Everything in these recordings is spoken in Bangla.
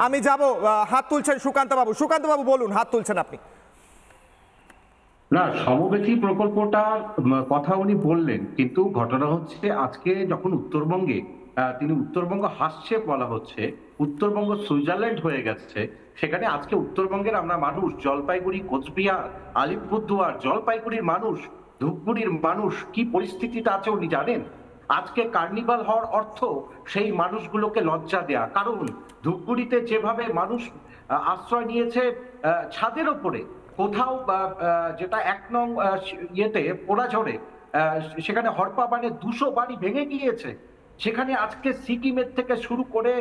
আমি যাব, হাত তুলছেন সুকান্ত বাবু। সুকান্ত বাবু বলুন, হাত তুলছেন আপনি। না, সমব্যথী প্রকল্পটা কথা উনি বললেন, কিন্তু ঘটনা হচ্ছে আজকে যখন উত্তরবঙ্গে তিনি উত্তরবঙ্গ হাসছে বলা হচ্ছে, উত্তরবঙ্গ সুইজারল্যান্ড হয়ে গেছে। সেখানে আজকে উত্তরবঙ্গের আমরা মানুষ, জলপাইগুড়ি, কোচবিহার, আলিপুরদুয়ার, জলপাইগুড়ির মানুষ, ধূপগুড়ির মানুষ কি পরিস্থিতিতে আছে উনি জানেন? আজকে কার্নিভাল হওয়ার অর্থ সেই মানুষগুলোকে লজ্জা দেয়া। কারণ ধূপগুড়িতে যেভাবে মানুষ আশ্রয় নিয়েছে ছাদের ওপরে, কোথাও যেটা 1 নং ইয়েতে পোড়াঝড়ে, সেখানে হরপা বানে 200 বাড়ি ভেঙে গিয়েছে। সেখানে আজকে সিকিমের থেকে শুরু করে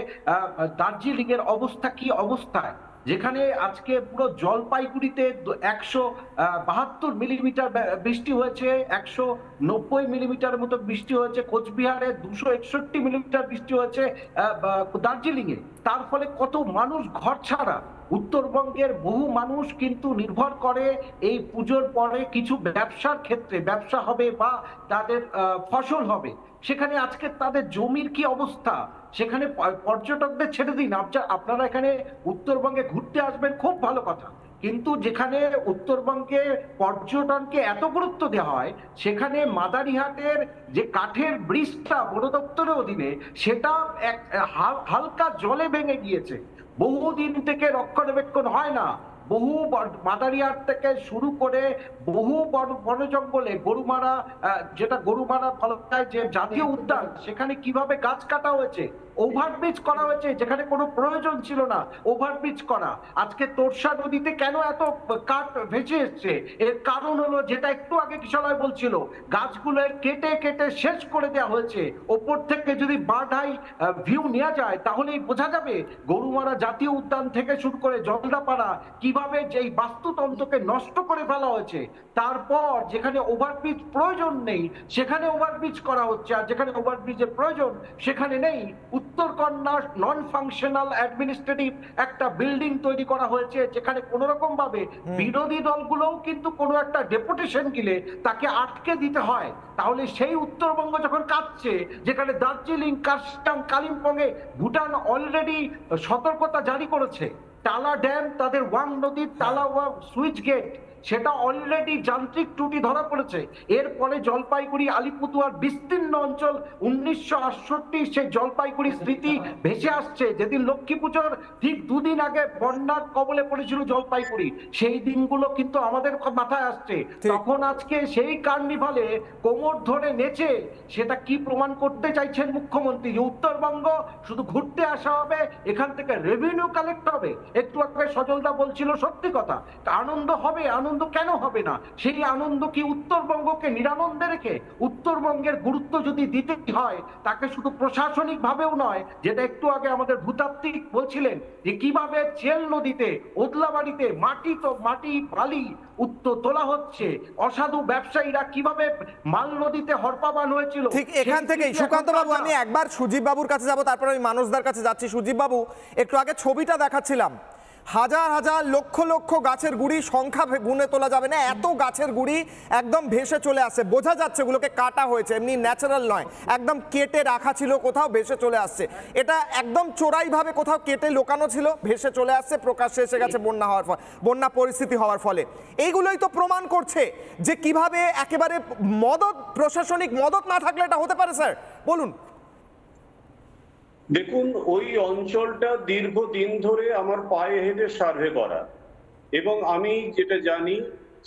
দার্জিলিং এর অবস্থা কি অবস্থায়, যেখানে আজকে পুরো জলপাইগুড়িতে 172 মিলিমিটার বৃষ্টি হয়েছে, 190 মিলিমিটার মতো বৃষ্টি হয়েছে, কোচবিহারে 261 মিলিমিটার বৃষ্টি হয়েছে, দার্জিলিং এ। তার ফলে কত মানুষ ঘর ছাড়া। উত্তরবঙ্গের বহু মানুষ কিন্তু নির্ভর করে এই পুজোর পরে কিছু ব্যবসার ক্ষেত্রে, ব্যবসা হবে বা তাদের ফসল হবে। সেখানে আজকে তাদের জমির কি অবস্থা, সেখানে পর্যটকদের ছেড়ে দিন, আপনারা এখানে উত্তরবঙ্গে ঘুরতে আসবেন, খুব ভালো কথা, কিন্তু যেখানে উত্তরবঙ্গে পর্যটনকে এত গুরুত্ব দেওয়া হয়, সেখানে মাদারিহাটের যে কাঠের ব্রিজটা বন দপ্তরের অধীনে, সেটা এক হালকা জলে ভেঙে গিয়েছে। বহুদিন থেকে রক্ষণাবেক্ষণ হয় না। বহু মাদারিহাট থেকে শুরু করে বহু বন জঙ্গলে গরুমারা, যেটা গরুমারা বলা যায় যে জাতীয় উদ্যান, সেখানে কিভাবে গাছ কাটা হয়েছে, ওভারব্রিজ করা হয়েছে যেখানে কোনো প্রয়োজন ছিল না ওভারব্রিজ করা। আজকে তোরসা নদীতে কেন এত কাঠ ভেসে এসছে, এর কারণ হলো যেটা একটু আগে কিশলয় বলছিল, গাছগুলো কেটে কেটে শেষ করে দেওয়া হয়েছে। ওপর থেকে যদি বার্ড হাই ভিউ নেওয়া যায় তাহলেই বোঝা যাবে গরুমারা জাতীয় উদ্যান থেকে শুরু করে জলদাপাড়া কিভাবে যেই বাস্তুতন্ত্রকে নষ্ট করে ফেলা হয়েছে। তারপর যেখানে ওভারব্রিজ প্রয়োজন নেই সেখানে ওভারব্রিজ করা হচ্ছে, আর যেখানে ওভারব্রিজের প্রয়োজন সেখানে নেই। উত্তরকন্যা নন ফাংশনাল অ্যাডমিনিস্ট্রেটিভ একটা বিল্ডিং তৈরি করা হয়েছে, যেখানে কোন রকম ভাবে বিরোধী দলগুলোও কিন্তু কোনো একটা ডেপুটেশন গেলে তাকে আটকে দিতে হয়। তাহলে সেই উত্তরবঙ্গ যখন কাঁপছে, যেখানে দার্জিলিং, কার্শিয়াং, কালিম্পংয়ে ভুটান অলরেডি সতর্কতা জারি করেছে, টালা ড্যাম, তাদের ওয়াং নদীর টালা সুইচ গেট, সেটা অলরেডি যান্ত্রিক ত্রুটি ধরা পড়েছে। এরপরে জলপাইগুড়ি, আলিপুরদুয়ার বিস্তীর্ণ অঞ্চল, 1968 সেই জলপাইগুড়ি স্মৃতি ভেসে আসছে, যেদিন লক্ষ্মী পুজোর ঠিক 2 দিন আগে বন্যার কবলে পড়েছিল জলপাইগুড়ি। সেই দিনগুলো কিন্তু আমাদের মাথায় আসছে। তখন আজকে সেই কার্নিভালে কোমর ধরে নেচে সেটা কি প্রমাণ করতে চাইছেন মুখ্যমন্ত্রী, যে উত্তরবঙ্গ শুধু ঘুরতে আসা হবে, এখান থেকে রেভিনিউ কালেক্ট হবে। একটু আগে সজলদা বলছিল সত্যি কথা, আনন্দ হবে, আনন্দ কেন হবে না? সেই আনন্দ কি উত্তরবঙ্গকে নিরানন্দে রেখে? উত্তরবঙ্গের গুরুত্ব যদি দিতে হয়, তাকে শুধু প্রশাসনিক ভাবেও নয়, যেটা একটু আগে আমাদের ভূতাত্ত্বিক বলছিলেন, যে কিভাবে চেল নদীতে, ওদলাবাড়িতে মাটি বালি তোলা হচ্ছে, অসাধু ব্যবসায়ীরা কিভাবে মাল নদীতে হরপাবান হয়েছিল। ঠিক এখান থেকেই সুকান্ত বাবু, আমি একবার সুজীব বাবুর কাছে যাব, তারপর আমি মানুষদার কাছে যাচ্ছি। সুজীব বাবু, একটু আগে ছবিটা দেখাচ্ছিলাম, হাজার হাজার লক্ষ লক্ষ গাছের গুড়ি, সংখ্যা গুণে তোলা যাবে না, এত গাছের গুড়ি একদম ভেসে চলে আসছে। বোঝা যাচ্ছে ওগুলোকে কাটা হয়েছে, এমনি ন্যাচারাল নয়, একদম কেটে রাখা ছিল, কোথাও ভেসে চলে আসছে। এটা একদম চোরাইভাবে কোথাও কেটে লোকানো ছিল, ভেসে চলে আসছে, প্রকাশ্যে এসে গেছে বন্যা পরিস্থিতি হওয়ার ফলে। এইগুলোই তো প্রমাণ করছে যে কিভাবে একেবারে প্রশাসনিক মদত না থাকলে এটা হতে পারে। স্যার বলুন। দেখুন, ওই অঞ্চলটা দীর্ঘদিন ধরে আমার পায়ে হেঁটে সার্ভে করা, এবং আমি যেটা জানি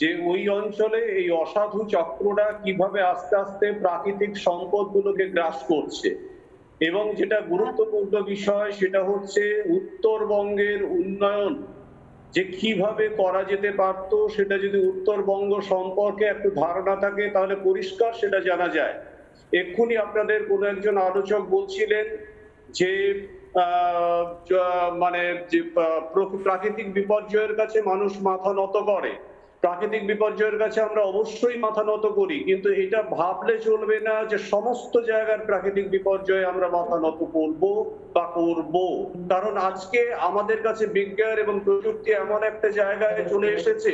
যে ওই অঞ্চলে এই অসাধু চক্রটা কিভাবে আস্তে আস্তে প্রাকৃতিক সম্পদগুলোকে গ্রাস করছে। এবং যেটা গুরুত্বপূর্ণ বিষয় সেটা হচ্ছে উত্তরবঙ্গের উন্নয়ন যে কিভাবে করা যেতে পারতো, সেটা যদি উত্তরবঙ্গ সম্পর্কে একটু ধারণা থাকে তাহলে পরিষ্কার সেটা জানা যায়। এক্ষুনি আপনাদের কোনো একজন আলোচক বলছিলেন যে মানে যে প্রাকৃতিক বিপর্যয়ের কাছে মানুষ মাথা নত করে। প্রাকৃতিক বিপর্যয়ের কাছে আমরা অবশ্যই মাথা নত করি, কিন্তু এটা ভাবলে চলবে না যে সমস্ত জায়গার প্রাকৃতিক বিপর্যয়ে আমরা মাথা নত করবো বা করব। কারণ আজকে আমাদের কাছে বিজ্ঞান এবং প্রযুক্তি এমন একটা জায়গায় চলে এসেছে,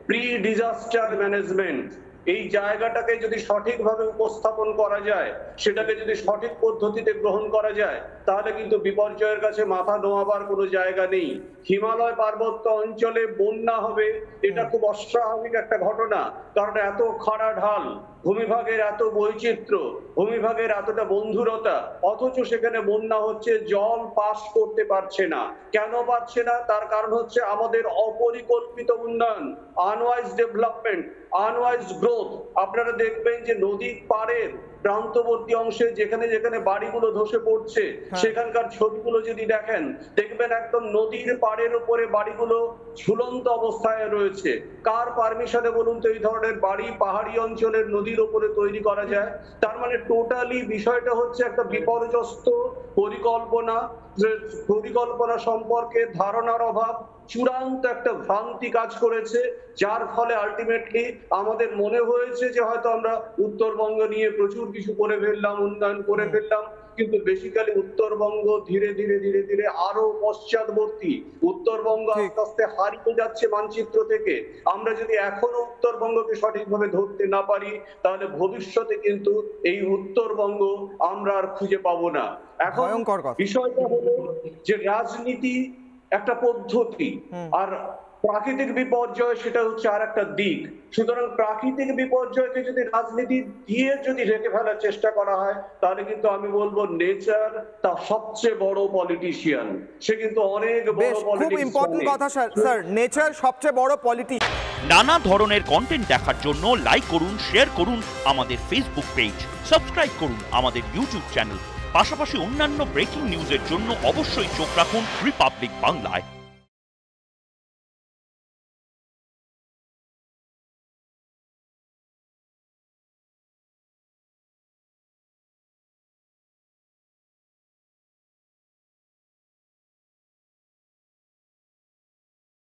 প্রি ডিজাস্টার ম্যানেজমেন্ট, এই জায়গাটাকে যদি সঠিকভাবে উপস্থাপন করা যায়, সেটাকে যদি সঠিক পদ্ধতিতে গ্রহণ করা যায়, তাহলে কিন্তু বিপর্যয়ের কাছে মাথা নোয়াবার কোনো জায়গা নেই। হিমালয় পার্বত্য অঞ্চলে বন্যা হবে, এটা খুব অস্বাভাবিক একটা ঘটনা, কারণ এত খাড়া ঢাল, ভূমিভাগের এত বৈচিত্র্য, ভূমিভাগের এতটা বন্ধুরতা, অথচ সেখানে বন্যা হচ্ছে, জল পাস করতে পারছে না। কেন পারছে না? তার কারণ হচ্ছে আমাদের অপরিকল্পিত উন্নয়ন, আনওয়াইজ ডেভেলপমেন্ট, আনওয়াইজ গ্রোথ। আপনারা দেখবেন যে নদীর পাড়ের প্রান্তবর্তী অংশে যেখানে যেখানে বাড়িগুলো ধসে পড়ছে, সেখানকার ছবিগুলো যদি দেখেন, দেখবেন একদম নদীর পাড়ের উপরে বাড়িগুলো ঝুলন্ত অবস্থায় রয়েছে। কার পারমিশনে বলুন তো এই ধরনের বাড়ি পাহাড়ি অঞ্চলের নদীর উপরে তৈরি করা যায়? তার মানে টোটালি বিষয়টা হচ্ছে একটা বিপর্যস্ত পরিকল্পনা সম্পর্কে ধারণার অভাব, চূড়ান্ত একটা ভ্রান্তি কাজ করেছে, যার ফলে আলটিমেটলি আমাদের মনে হয়েছে যে হয়তো আমরা উত্তরবঙ্গ নিয়ে প্রচুর কিছু করে ফেললাম, উন্নয়ন করে ফেললাম, কিন্তু বেসিক্যালি উত্তরবঙ্গ ধীরে ধীরে ধীরে ধীরে আরো পশ্চাৎবর্তী। উত্তরবঙ্গ আস্তে আস্তে হারিয়ে যাচ্ছে মানচিত্র থেকে। আমরা যদি এখনো উত্তরবঙ্গকে সঠিকভাবে ধরতে না পারি, তাহলে ভবিষ্যতে কিন্তু এই উত্তরবঙ্গ আমরা আর খুঁজে পাবো না। এখন বিষয়টা হলো যে রাজনীতি একটা পদ্ধতি, আর প্রাকৃতিক বিপর্যয় সেটা হচ্ছে আর একটা দিক। সুতরাং প্রাকৃতিক বিপর্যয়কে যদি রাজনীতি দিয়ে যদি ঢেকে ফেলার চেষ্টা করা হয়, তাহলে কিন্তু আমি বলবো নেচার তার সবচেয়ে বড় পলিটিশিয়ান, সে কিন্তু অনেক বড় খুব ইম্পর্টেন্ট কথা স্যার, নেচার সবচেয়ে বড় পলিটিশিয়ান। নানা ধরনের কন্টেন্ট দেখার জন্য লাইক করুন, শেয়ার করুন আমাদের ফেসবুক পেজ, সাবস্ক্রাইব করুন আমাদের ইউটিউব চ্যানেল। পাশাপাশি অন্যান্য ব্রেকিং নিউজের জন্য অবশ্যই চোখ রাখুন রিপাবলিক বাংলায়।